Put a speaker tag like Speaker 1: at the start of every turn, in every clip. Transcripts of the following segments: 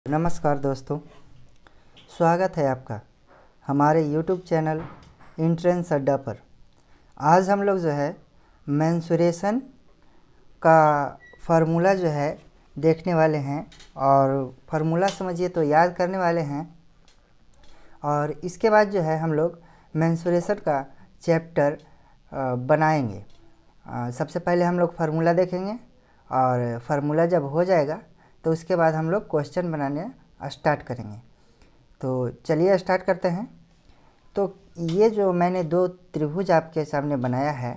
Speaker 1: नमस्कार दोस्तों, स्वागत है आपका हमारे YouTube चैनल एंट्रेंस अड्डा पर। आज हम लोग जो है मेंसुरेशन का फार्मूला जो है देखने वाले हैं और फार्मूला समझिए तो याद करने वाले हैं। और इसके बाद जो है हम लोग मेंसुरेशन का चैप्टर बनाएंगे। सबसे पहले हम लोग फार्मूला देखेंगे और फार्मूला जब हो जाएगा तो उसके बाद हम लोग क्वेश्चन बनाने स्टार्ट करेंगे। तो चलिए स्टार्ट करते हैं। तो ये जो मैंने दो त्रिभुज आपके सामने बनाया है,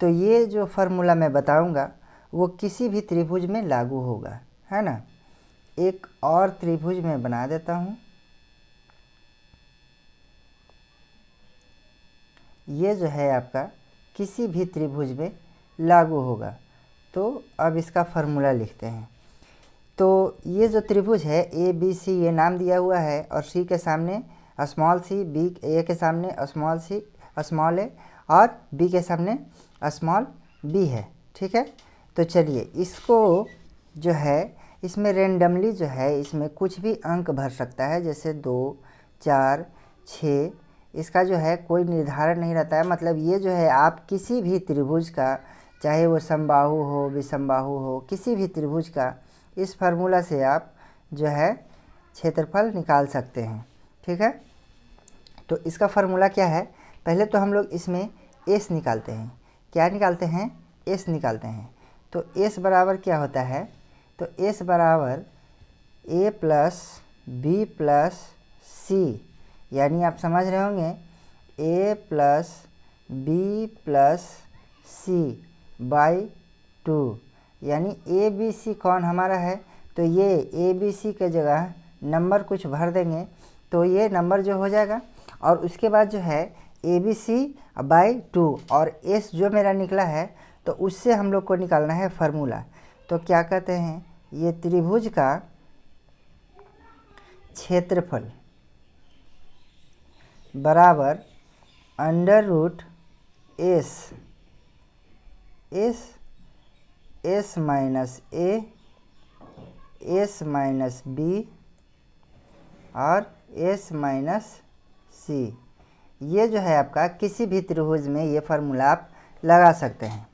Speaker 1: तो ये जो फार्मूला मैं बताऊंगा वो किसी भी त्रिभुज में लागू होगा, है ना। एक और त्रिभुज मैं बना देता हूँ। ये जो है आपका किसी भी त्रिभुज में लागू होगा। तो अब इसका फार्मूला लिखते हैं। तो ये जो त्रिभुज है ए बी सी, ये नाम दिया हुआ है और सी के सामने स्मॉल सी, बी ए के सामने स्मॉल सी स्मॉल ए और बी के सामने स्मॉल बी है, ठीक है। तो चलिए इसको जो है इसमें रेंडमली जो है इसमें कुछ भी अंक भर सकता है, जैसे 2, 4, 6। इसका जो है कोई निर्धारण नहीं रहता है। मतलब ये जो है आप किसी भी त्रिभुज का, चाहे वो समबाहु हो विषमबाहु हो, किसी भी त्रिभुज का इस फार्मूला से आप जो है क्षेत्रफल निकाल सकते हैं, ठीक है। तो इसका फार्मूला क्या है, पहले तो हम लोग इसमें एस निकालते हैं। क्या निकालते हैं? एस निकालते हैं। तो एस बराबर क्या होता है? तो एस बराबर A plus B plus C, यानी आप समझ रहे होंगे A plus B plus C by 2। यानी ए बी सी कौन हमारा है? तो ये ए बी सी के जगह नंबर कुछ भर देंगे तो ये नंबर जो हो जाएगा। और उसके बाद जो है ए बी सी बाई 2 और एस जो मेरा निकला है तो उससे हम लोग को निकालना है फार्मूला। तो क्या कहते हैं, ये त्रिभुज का क्षेत्रफल बराबर under root S S S minus A, S minus B और एस माइनस सी। ये जो है आपका किसी भी त्रिभुज में ये फार्मूला आप लगा सकते हैं।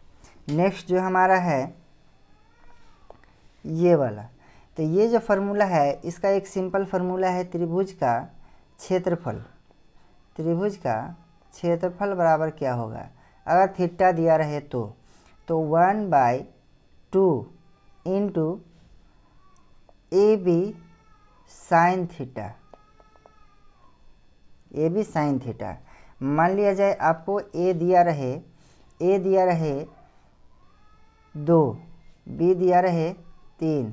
Speaker 1: नेक्स्ट जो हमारा है ये वाला, तो ये जो फार्मूला है इसका एक सिंपल फार्मूला है त्रिभुज का क्षेत्रफल। त्रिभुज का क्षेत्रफल बराबर क्या होगा, अगर थीटा दिया रहे तो 1/2 into A B sine theta. A B sine theta. मान लिया जाए आपको ए दिया रहे 2, बी दिया रहे 3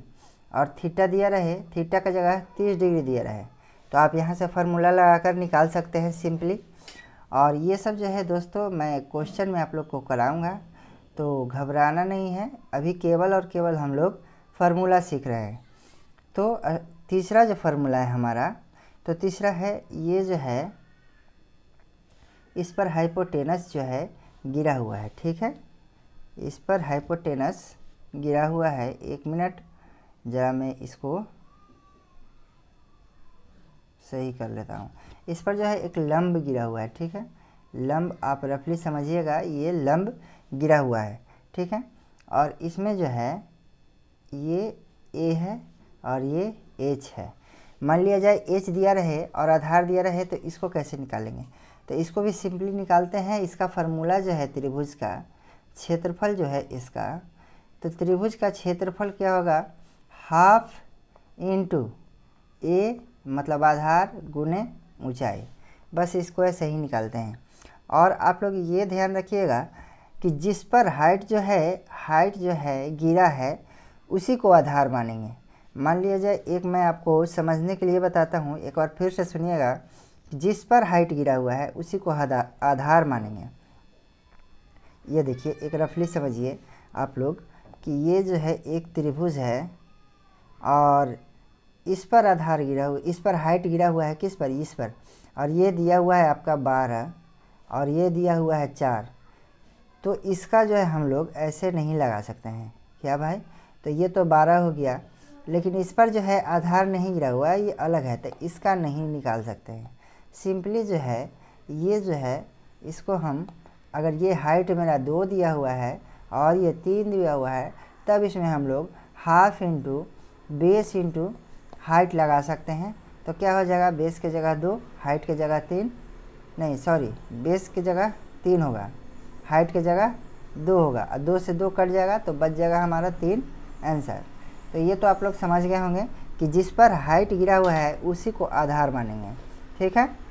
Speaker 1: और थीटा दिया रहे, थीटा का जगह 30 डिग्री दिया रहे, तो आप यहाँ से फार्मूला लगाकर निकाल सकते हैं सिंपली। और ये सब जो है दोस्तों मैं क्वेश्चन में आप लोग को कराऊंगा, तो घबराना नहीं है। अभी केवल और केवल हम लोग फार्मूला सीख रहे हैं। तो तीसरा जो फार्मूला है हमारा, तो तीसरा है ये जो है इस पर हाइपोटेनस जो है गिरा हुआ है, ठीक है। इस पर हाइपोटेनस गिरा हुआ है। 1 मिनट ज़रा मैं इसको सही कर लेता हूँ। इस पर जो है एक लंब गिरा हुआ है, ठीक है। लंब आप रफली समझिएगा, ये लंब गिरा हुआ है, ठीक है। और इसमें जो है ये ए है और ये एच है। मान लिया जाए एच दिया रहे और आधार दिया रहे तो इसको कैसे निकालेंगे? तो इसको भी सिंपली निकालते हैं। इसका फार्मूला जो है त्रिभुज का क्षेत्रफल जो है इसका, तो त्रिभुज का क्षेत्रफल क्या होगा, हाफ इंटू ए मतलब आधार गुने ऊंचाई। बस इसको ऐसे ही निकालते हैं। और आप लोग ये ध्यान रखिएगा कि जिस पर हाइट जो है गिरा है उसी को आधार मानेंगे। मान लिया जाए, एक मैं आपको समझने के लिए बताता हूँ, एक बार फिर से सुनिएगा। जिस पर हाइट गिरा हुआ है उसी को आधार मानेंगे। ये देखिए, एक रफली समझिए आप लोग कि ये जो है एक त्रिभुज है और इस पर आधार गिरा हुआ, इस पर हाइट गिरा हुआ है, किस पर? इस पर। और ये दिया हुआ है आपका 12 और ये दिया हुआ है 4। तो इसका जो है हम लोग ऐसे नहीं लगा सकते हैं। क्या भाई? तो ये तो 12 हो गया लेकिन इस पर जो है आधार नहीं गिरा हुआ है, ये अलग है, तो इसका नहीं निकाल सकते हैं। सिंपली जो है ये जो है इसको हम, अगर ये हाइट मेरा 2 दिया हुआ है और ये 3 दिया हुआ है, तब इसमें हम लोग half into base into height लगा सकते हैं। तो क्या हो जाएगा, बेस की जगह 2, हाइट की जगह 3, नहीं सॉरी, बेस की जगह 3 होगा, हाइट की जगह 2 होगा, और 2 से 2 कट जाएगा तो बच जाएगा हमारा 3 आंसर। तो ये तो आप लोग समझ गए होंगे कि जिस पर हाइट गिरा हुआ है उसी को आधार मानेंगे। ठीक है,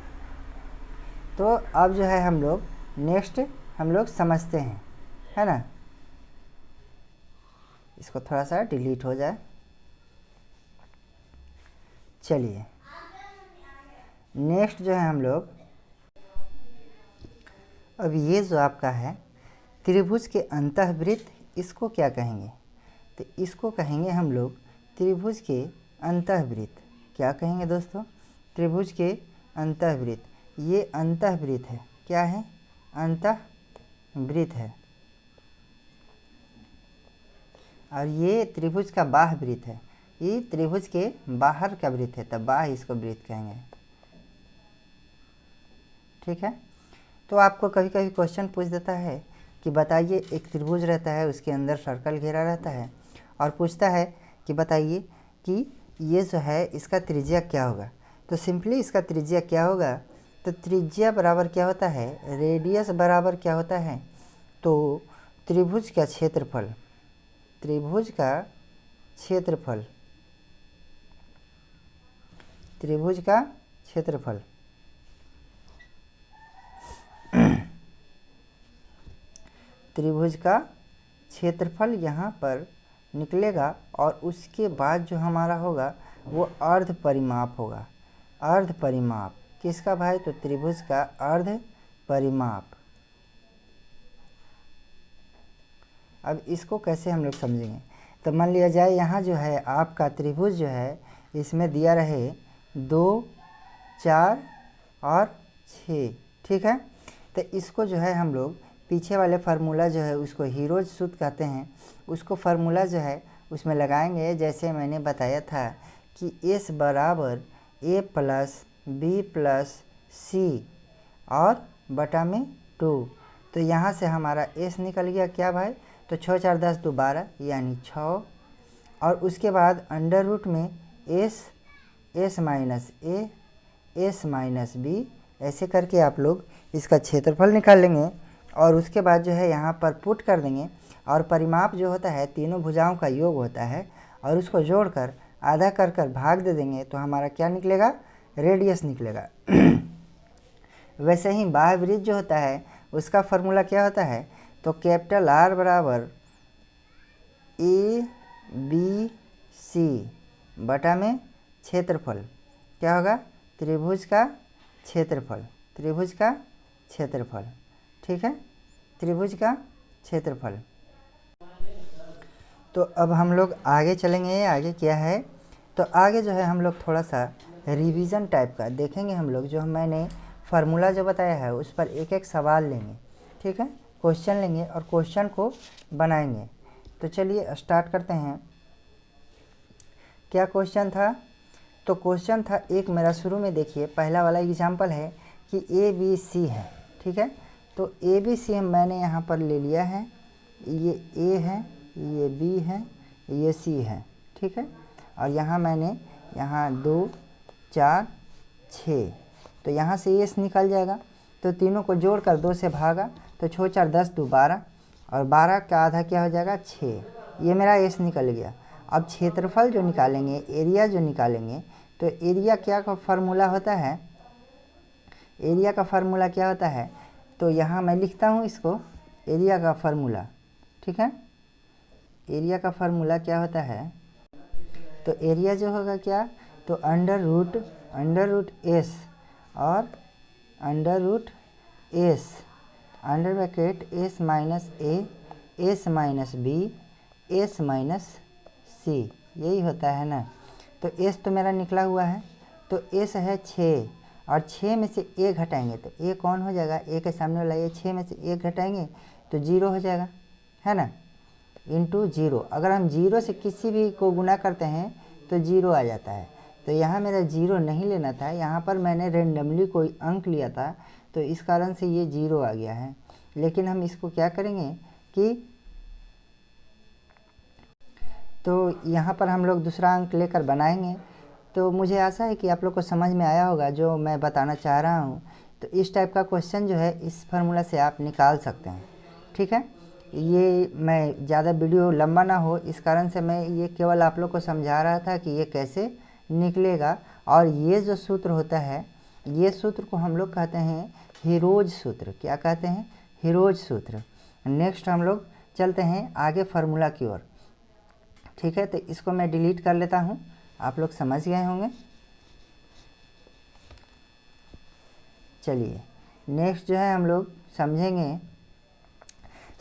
Speaker 1: तो अब जो है हम लोग नेक्स्ट हम लोग समझते हैं, है ना। इसको थोड़ा सा डिलीट हो जाए। चलिए नेक्स्ट जो है हम लोग, अब ये जो आपका है त्रिभुज के अंतःवृत्त, इसको क्या कहेंगे, तो इसको कहेंगे हम लोग त्रिभुज के अंतःवृत्त। क्या कहेंगे दोस्तों, त्रिभुज के अंतःवृत्त। ये अंतःवृत्त है, क्या है, अंतःवृत्त है, और ये त्रिभुज का बाह्य वृत्त है, ये त्रिभुज के बाहर का वृत्त है, तब बाह्य इसको वृत्त कहेंगे। ठीक है, तो आपको कभी कभी क्वेश्चन पूछ देता है कि बताइए एक त्रिभुज रहता है, उसके अंदर सर्कल घेरा रहता है, और पूछता है कि बताइए कि ये जो है इसका त्रिज्या क्या होगा। तो सिंपली इसका त्रिज्या क्या होगा, तो त्रिज्या बराबर क्या होता है, रेडियस बराबर क्या होता है, तो त्रिभुज का क्षेत्रफल, त्रिभुज का क्षेत्रफल, त्रिभुज का क्षेत्रफल। त्रिभुज का क्षेत्रफल यहाँ पर निकलेगा, और उसके बाद जो हमारा होगा वो अर्ध परिमाप होगा। अर्ध परिमाप किसका भाई, तो त्रिभुज का अर्ध परिमाप। अब इसको कैसे हम लोग समझेंगे, तो मान लिया जाए यहाँ जो है आपका त्रिभुज जो है इसमें दिया रहे 2, 4 और 6। ठीक है, तो इसको जो है हम लोग पीछे वाले फार्मूला जो है उसको हीरोज सूत्र कहते हैं, उसको फार्मूला जो है उसमें लगाएंगे। जैसे मैंने बताया था कि S बराबर A plus B plus C और बटा में 2। तो यहाँ से हमारा S निकल गया क्या भाई, तो 6 4 10 2 12 यानी 6, और उसके बाद अंडर रूट में S minus A, S minus B, ऐसे करके आप लोग इसका क्षेत्रफल निकाल लेंगे, और उसके बाद जो है यहाँ पर पुट कर देंगे, और परिमाप जो होता है तीनों भुजाओं का योग होता है, और उसको जोड़कर आधा कर कर भाग दे देंगे, तो हमारा क्या निकलेगा, रेडियस निकलेगा। वैसे ही बाह्य वृत्त जो होता है उसका फार्मूला क्या होता है, तो कैपिटल R बराबर ABC बटा में क्षेत्रफल, क्या होगा, त्रिभुज का क्षेत्रफल, त्रिभुज का क्षेत्रफल। ठीक है, त्रिभुज का क्षेत्रफल। तो अब हम लोग आगे चलेंगे, आगे क्या है, तो आगे जो है हम लोग थोड़ा सा रिवीजन टाइप का देखेंगे। हम लोग जो मैंने फार्मूला जो बताया है उस पर एक एक सवाल लेंगे। ठीक है, क्वेश्चन लेंगे और क्वेश्चन को बनाएंगे। तो चलिए स्टार्ट करते हैं। क्या क्वेश्चन था, तो क्वेश्चन था एक मेरा शुरू में देखिए, पहला वाला एग्जाम्पल है कि ABC है। ठीक है, तो ABC मैंने यहाँ पर ले लिया है, ये A है, ये B है, ये C है। ठीक है, और यहाँ मैंने यहाँ 2 4 6, तो यहाँ से S निकल जाएगा, तो तीनों को जोड़कर 2 से भागा, तो 6 4 10 2 12, और 12 का आधा क्या हो जाएगा 6, ये मेरा S निकल गया। अब क्षेत्रफल जो निकालेंगे, एरिया जो निकालेंगे, तो एरिया क्या का फार्मूला होता है, एरिया का फार्मूला क्या होता है, तो यहाँ मैं लिखता हूँ इसको, एरिया का फार्मूला। ठीक है, एरिया का फार्मूला क्या होता है, तो एरिया जो होगा क्या, तो अंडर रूट S और under root S, under bracket S minus A, S minus B, S minus C, यही होता है ना। तो S तो मेरा निकला हुआ है, तो S है 6, और 6 में से A घटाएंगे तो A कौन हो जाएगा, A के सामने वाला ये 6 में से 1 घटाएंगे तो 0 हो जाएगा, है ना, इंटू 0। अगर हम 0 से किसी भी को गुना करते हैं तो जीरो आ जाता है। तो यहाँ मेरा जीरो नहीं लेना था, यहाँ पर मैंने रेंडमली कोई अंक लिया था, तो इस कारण से ये जीरो आ गया है। लेकिन हम इसको क्या करेंगे कि तो यहाँ पर हम लोग दूसरा अंक लेकर बनाएंगे। तो मुझे आशा है कि आप लोग को समझ में आया होगा जो मैं बताना चाह रहा हूँ। तो इस टाइप का क्वेश्चन जो है इस फार्मूला से आप निकाल सकते हैं। ठीक है, ये मैं ज़्यादा वीडियो लंबा ना हो इस कारण से मैं ये केवल आप लोग को समझा रहा था कि ये कैसे निकलेगा। और ये जो सूत्र होता है, ये सूत्र को हम लोग कहते हैं हीरोज सूत्र। क्या कहते हैं? हीरोज सूत्र। नेक्स्ट हम लोग चलते हैं आगे फार्मूला की ओर। ठीक है, तो इसको मैं डिलीट कर लेता हूँ, आप लोग समझ गए होंगे। चलिए नेक्स्ट जो है हम लोग समझेंगे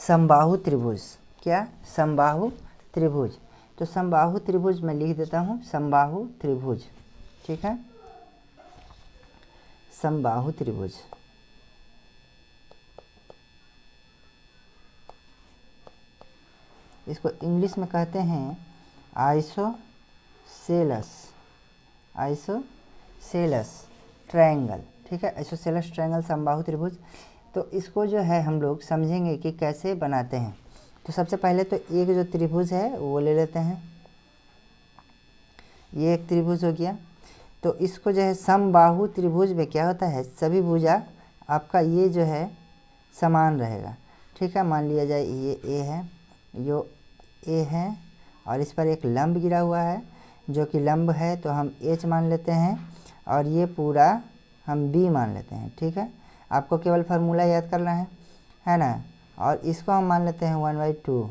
Speaker 1: समबाहु त्रिभुज। क्या? समबाहु त्रिभुज। तो समबाहु त्रिभुज मैं लिख देता हूँ समबाहु त्रिभुज। ठीक है, समबाहु त्रिभुज। इसको इंग्लिश में कहते हैं आइसोसेलस, आइसोसेलस ट्रायंगल। ठीक है, आइसोसेलस ट्रायंगल समबाहु त्रिभुज। तो इसको जो है हम लोग समझेंगे कि कैसे बनाते हैं। तो सबसे पहले तो एक जो त्रिभुज है वो ले लेते हैं, ये एक त्रिभुज हो गया। तो इसको जो है समबाहु त्रिभुज में क्या होता है, सभी भुजा आपका ये जो है समान रहेगा। ठीक है, मान लिया जाए ये ए है, यो ए है, और इस पर एक लंब गिरा हुआ है जो कि लंब है तो हम एच मान लेते हैं, और ये पूरा हम बी मान लेते हैं। ठीक है, आपको केवल फार्मूला याद करना है ना। और इसको हम मान लेते हैं 1/2।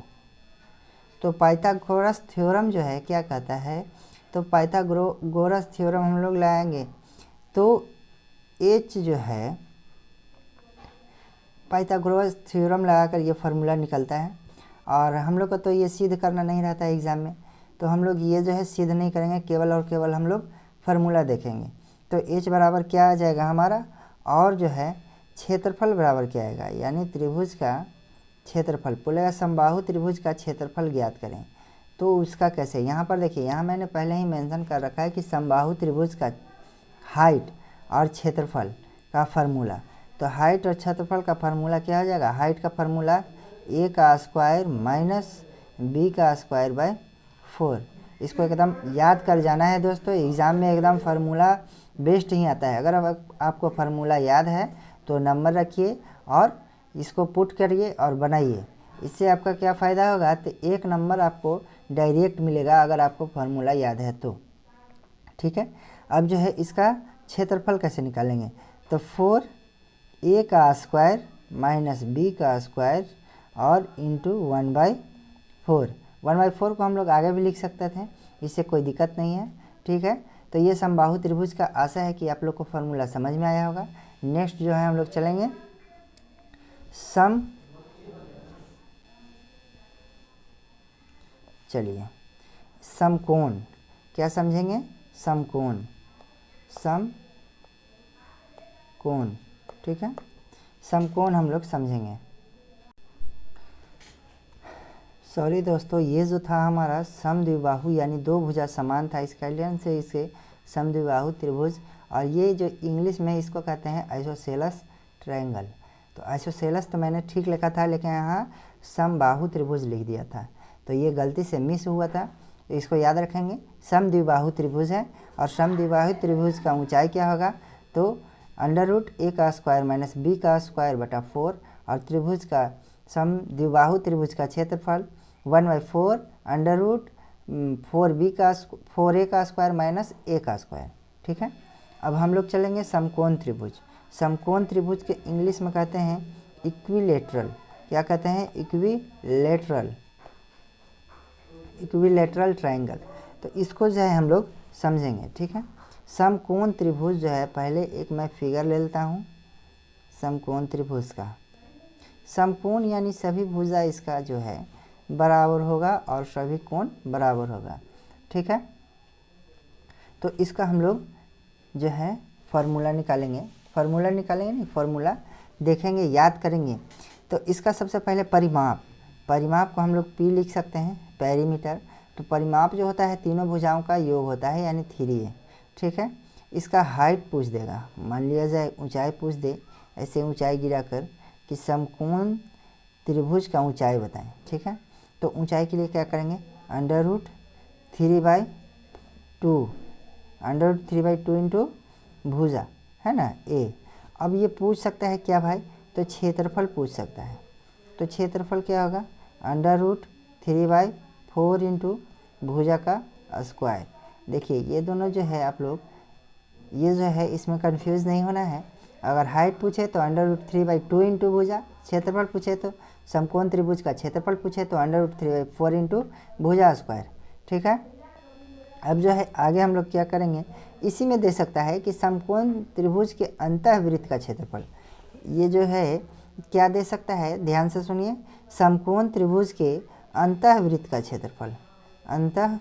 Speaker 1: तो पाइथागोरस थ्योरम जो है क्या कहता है, तो पाइथागोरस थ्योरम हम लोग लाएंगे तो एच जो है पाइथागोरस थ्योरम लगाकर ये फार्मूला निकलता है। और हम लोग को तो ये सिद्ध करना नहीं रहता है एग्ज़ाम में, तो हम लोग ये जो है सिद्ध नहीं करेंगे, केवल और केवल हम लोग फार्मूला देखेंगे। तो एच बराबर क्या आ जाएगा हमारा, और जो है क्षेत्रफल बराबर क्या आएगा, यानी त्रिभुज का क्षेत्रफल। बोलेगा समबाहु त्रिभुज का क्षेत्रफल ज्ञात करें। तो उसका कैसे, यहाँ पर देखिए, यहाँ मैंने पहले ही मेंशन कर रखा है कि समबाहु त्रिभुज का हाइट और क्षेत्रफल का फार्मूला। तो हाइट और क्षेत्रफल का फार्मूला क्या हो जाएगा, हाइट का फार्मूला ए का स्क्वायर माइनस बी का स्क्वायर बाय 4। इसको एकदम याद कर जाना है दोस्तों, एग्ज़ाम में एकदम फार्मूला बेस्ट ही आता है। अगर आपको फार्मूला याद है तो नंबर रखिए और इसको पुट करिए और बनाइए। इससे आपका क्या फ़ायदा होगा, तो 1 नंबर आपको डायरेक्ट मिलेगा अगर आपको फार्मूला याद है तो। ठीक है, अब जो है इसका क्षेत्रफल कैसे निकालेंगे, तो 4 ए का स्क्वायर माइनस बी का स्क्वायर और इंटू 1/4। 1/4 को हम लोग आगे भी लिख सकते थे, इससे कोई दिक्कत नहीं है। ठीक है, तो ये समबाहु त्रिभुज का आशा है कि आप लोग को फार्मूला समझ में आया होगा। नेक्स्ट जो है हम लोग चलेंगे चलिए समकोण। क्या समझेंगे, समकोण, समकोण। ठीक है, समकोण हम लोग समझेंगे। सॉरी दोस्तों, ये जो था हमारा समद्विबाहु यानी दो भुजा समान था, इस कारण से इसे समद्विबाहु त्रिभुज, और ये जो इंग्लिश में इसको कहते हैं आइसोसेलस ट्रायंगल। तो आइसोसेलस तो मैंने ठीक लिखा था, लेकिन यहाँ समबाहु त्रिभुज लिख दिया था, तो ये गलती से मिस हुआ था। तो इसको याद रखेंगे, समद्विबाहु त्रिभुज है, और समद्विबाहु त्रिभुज का ऊंचाई क्या होगा, तो √a का स्क्वायर माइनस b का स्क्वायर बटा 4, और त्रिभुज का समद्विबाहु त्रिभुज का क्षेत्रफल 1/4 4a का स्क्वायर माइनस a का स्क्वायर। ठीक है, अब हम लोग चलेंगे समकोण त्रिभुज। समकोण त्रिभुज के इंग्लिश में कहते हैं इक्विलेटरल। क्या कहते हैं, इक्विलेटरल ट्रायंगल। तो इसको जो है हम लोग समझेंगे। ठीक है, समकोण त्रिभुज जो है, पहले एक मैं फिगर ले लेता हूँ समकोण त्रिभुज का। समकोण यानी सभी भुजा इसका जो है बराबर होगा और सभी कोण बराबर होगा। ठीक है, तो इसका हम लोग जो है फार्मूला निकालेंगे, फार्मूला देखेंगे, याद करेंगे। तो इसका सबसे पहले परिमाप को हम लोग P लिख सकते हैं, पेरीमीटर। तो परिमाप जो होता है तीनों भुजाओं का योग होता है, यानी 3a। ठीक है, इसका हाइट पूछ देगा, मान लिया जाए ऊंचाई पूछ दे, ऐसे ऊंचाई गिराकर कि समकोण त्रिभुज का ऊंचाई बताएं। ठीक है, तो ऊंचाई के लिए क्या करेंगे, √3/2, √3/2 इंटू भुजा है ना a। अब ये पूछ सकता है क्या भाई, तो क्षेत्रफल पूछ सकता है। तो क्षेत्रफल क्या होगा, √3/4 इंटू भुजा का स्क्वायर। देखिए ये दोनों जो है आप लोग, ये जो है इसमें कंफ्यूज नहीं होना है। अगर हाइट पूछे तो √3/2 इंटू भुजा, क्षेत्रफल पूछे तो समकोण त्रिभुज का क्षेत्रफल पूछे तो √3/4 इंटू भुजा स्क्वायर। ठीक है, अब जो है आगे हम लोग क्या करेंगे, इसी में दे सकता है कि समकोण त्रिभुज के अंतःवृत्त का क्षेत्रफल। ये जो है क्या दे सकता है, ध्यान से सुनिए, समकोण त्रिभुज के अंतःवृत्त का क्षेत्रफल, अंतःवृत्त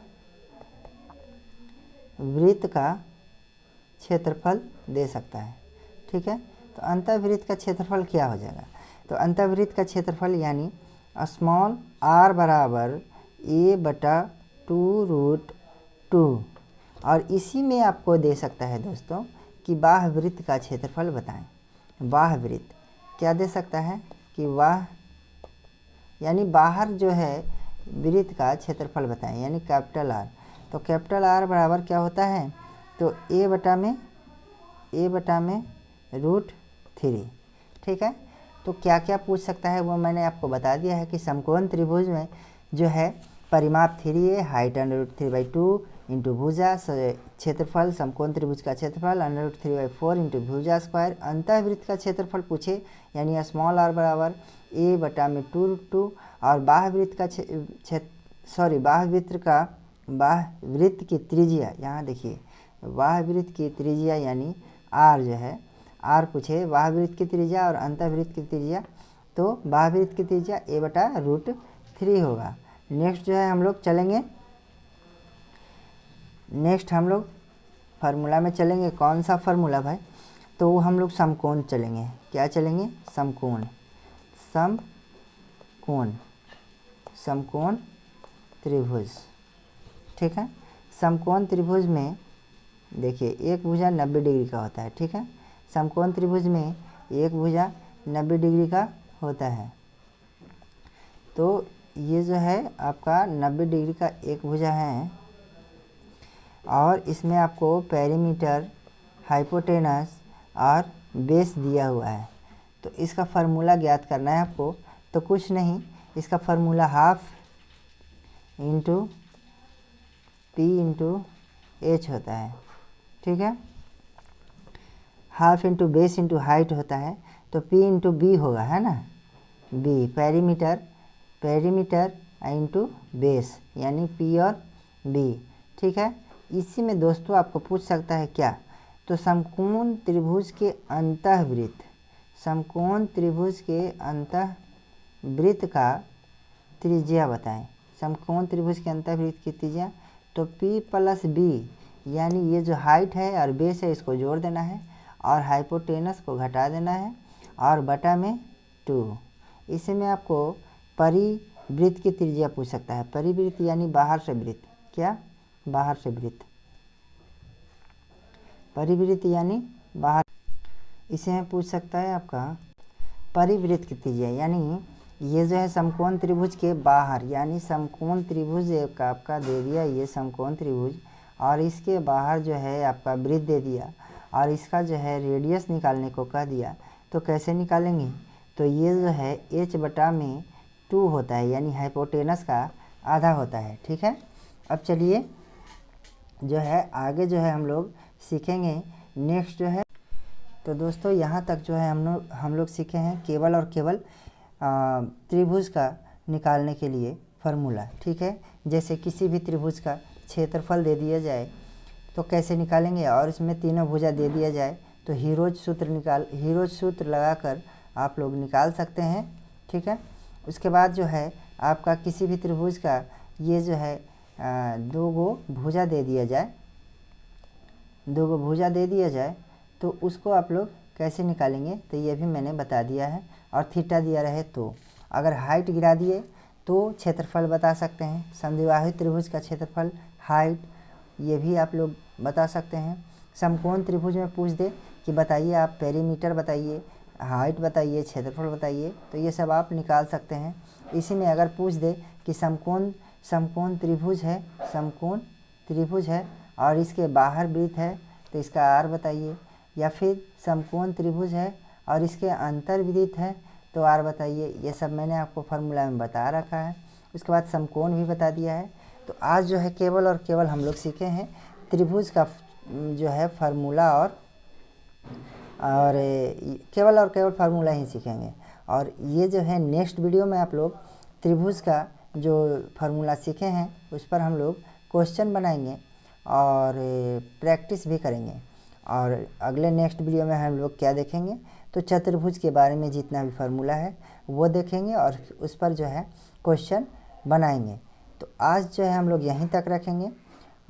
Speaker 1: का क्षेत्रफल दे सकता है। ठीक है, तो अंतःवृत्त का क्षेत्रफल क्या हो जाएगा, तो अंतःवृत्त का क्षेत्रफल यानी स्मॉल r बराबर a/2√2। और इसी में आपको दे सकता है दोस्तों कि बाह्यवृत्त का क्षेत्रफल बताएं। बाह्यवृत्त क्या दे सकता है कि यानी बाहर जो है वृत्त का क्षेत्रफल बताएं, यानी कैपिटल R। तो कैपिटल R बराबर क्या होता है, तो a बटा में √3। ठीक है, तो क्या क्या पूछ सकता है वो मैंने आपको बता दिया है कि समकोण त्रिभुज में जो है परिमाप 3a, हाइट √3/2 इंटू भुजा, क्षेत्रफल समकोण त्रिभुज का क्षेत्रफल √3/4 इंटू भुजा स्क्वायर। अंतःवृत्त का क्षेत्रफल पूछे यानी स्मॉल r बराबर a/2√2। और बाह्यवृत्त की त्रिज्या, यहाँ देखिए बाह्यवृत्त की त्रिज्या यानी r जो है, r पूछे बाह्यवृत्त की त्रिज्या और अंतःवृत्त की त्रिज्या, तो बाह्यवृत्त की त्रिज्या a/√3 होगा। नेक्स्ट जो है हम लोग चलेंगे, नेक्स्ट हम लोग फार्मूला में चलेंगे। कौन सा फार्मूला भाई, तो हम लोग समकोण चलेंगे। क्या चलेंगे, समकोण त्रिभुज। ठीक है, समकोण त्रिभुज में देखिए एक भुजा 90 डिग्री का होता है। ठीक है, समकोण त्रिभुज में एक भुजा 90 डिग्री का होता है। तो ये जो है आपका 90 डिग्री का एक भुजा है और इसमें आपको पेरीमीटर, हाइपोटेनस और बेस दिया हुआ है। तो इसका फार्मूला ज्ञात करना है आपको। तो कुछ नहीं, इसका formula half into P into H होता है। ठीक है, half into base into height होता है, तो पी इंटू बी होगा, है ना, बी पेरीमीटर इंटू बेस यानी पी और बी। ठीक है, इसी में दोस्तों आपको पूछ सकता है क्या, तो समकोण त्रिभुज के अंतःवृत्त का त्रिज्या बताएं। समकोण त्रिभुज के अंतःवृत्त की त्रिज्या, तो p + b यानी ये जो हाइट है और बेस है इसको जोड़ देना है और हाइपोटेनस को घटा देना है और बटा में 2। इसी में आपको परिवृत्त की त्रिज्या पूछ सकता है। परिवृत्त यानी बाहर से वृत्त, क्या, बाहर से वृत्त, परिवृत्त यानी बाहर। इसे में पूछ सकता है आपका परिवृत्त की त्रिज्या, यानी ये जो है समकोण त्रिभुज के बाहर, यानी समकोण त्रिभुज का आपका दे दिया ये समकोण त्रिभुज और इसके बाहर जो है आपका वृत्त दे दिया और इसका जो है रेडियस निकालने को कह दिया। तो कैसे निकालेंगे, तो ये जो है h/2 होता है, यानी हाइपोटेनस का आधा होता है। ठीक है, अब चलिए जो है आगे जो है हम लोग सीखेंगे। नेक्स्ट जो है, तो दोस्तों यहाँ तक जो है हम लोग सीखे हैं केवल और केवल त्रिभुज का निकालने के लिए फार्मूला। ठीक है, जैसे किसी भी त्रिभुज का क्षेत्रफल दे दिया जाए तो कैसे निकालेंगे, और इसमें तीनों भुजा दे दिया जाए तो हीरोज सूत्र लगाकर आप लोग निकाल सकते हैं। ठीक है, उसके बाद जो है आपका किसी भी त्रिभुज का ये जो है 2 भुजा दे दिया जाए, तो उसको आप लोग कैसे निकालेंगे, तो ये भी मैंने बता दिया है। और थीटा दिया रहे तो अगर हाइट गिरा दिए तो क्षेत्रफल बता सकते हैं। समद्विबाहु त्रिभुज का क्षेत्रफल, हाइट, ये भी आप लोग बता सकते हैं। समकोण त्रिभुज में पूछ दे कि बताइए आप पेरीमीटर बताइए, हाइट बताइए, क्षेत्रफल बताइए, तो ये सब आप निकाल सकते हैं। इसी में अगर पूछ दे कि समकोण त्रिभुज है, समकोण त्रिभुज है और इसके बाहर वृत्त है तो इसका आर बताइए, या फिर समकोण त्रिभुज है और इसके अंतर वृत्त है तो आर बताइए। ये सब मैंने आपको फार्मूला में बता रखा है। उसके बाद समकोण भी बता दिया है। तो आज जो है केवल और केवल हम लोग सीखे हैं त्रिभुज का जो है फार्मूला, और केवल और केवल फार्मूला ही सीखेंगे। और ये जो है नेक्स्ट वीडियो में आप लोग त्रिभुज का जो फार्मूला सीखे हैं उस पर हम लोग क्वेश्चन बनाएंगे और प्रैक्टिस भी करेंगे। और अगले नेक्स्ट वीडियो में हम लोग क्या देखेंगे, तो चतुर्भुज के बारे में जितना भी फार्मूला है वो देखेंगे और उस पर जो है क्वेश्चन बनाएंगे। तो आज जो है हम लोग यहीं तक रखेंगे।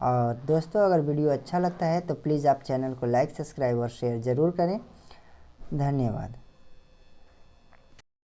Speaker 1: और दोस्तों, अगर वीडियो अच्छा लगता है तो प्लीज़ आप चैनल को लाइक, सब्सक्राइब और शेयर ज़रूर करें। धन्यवाद।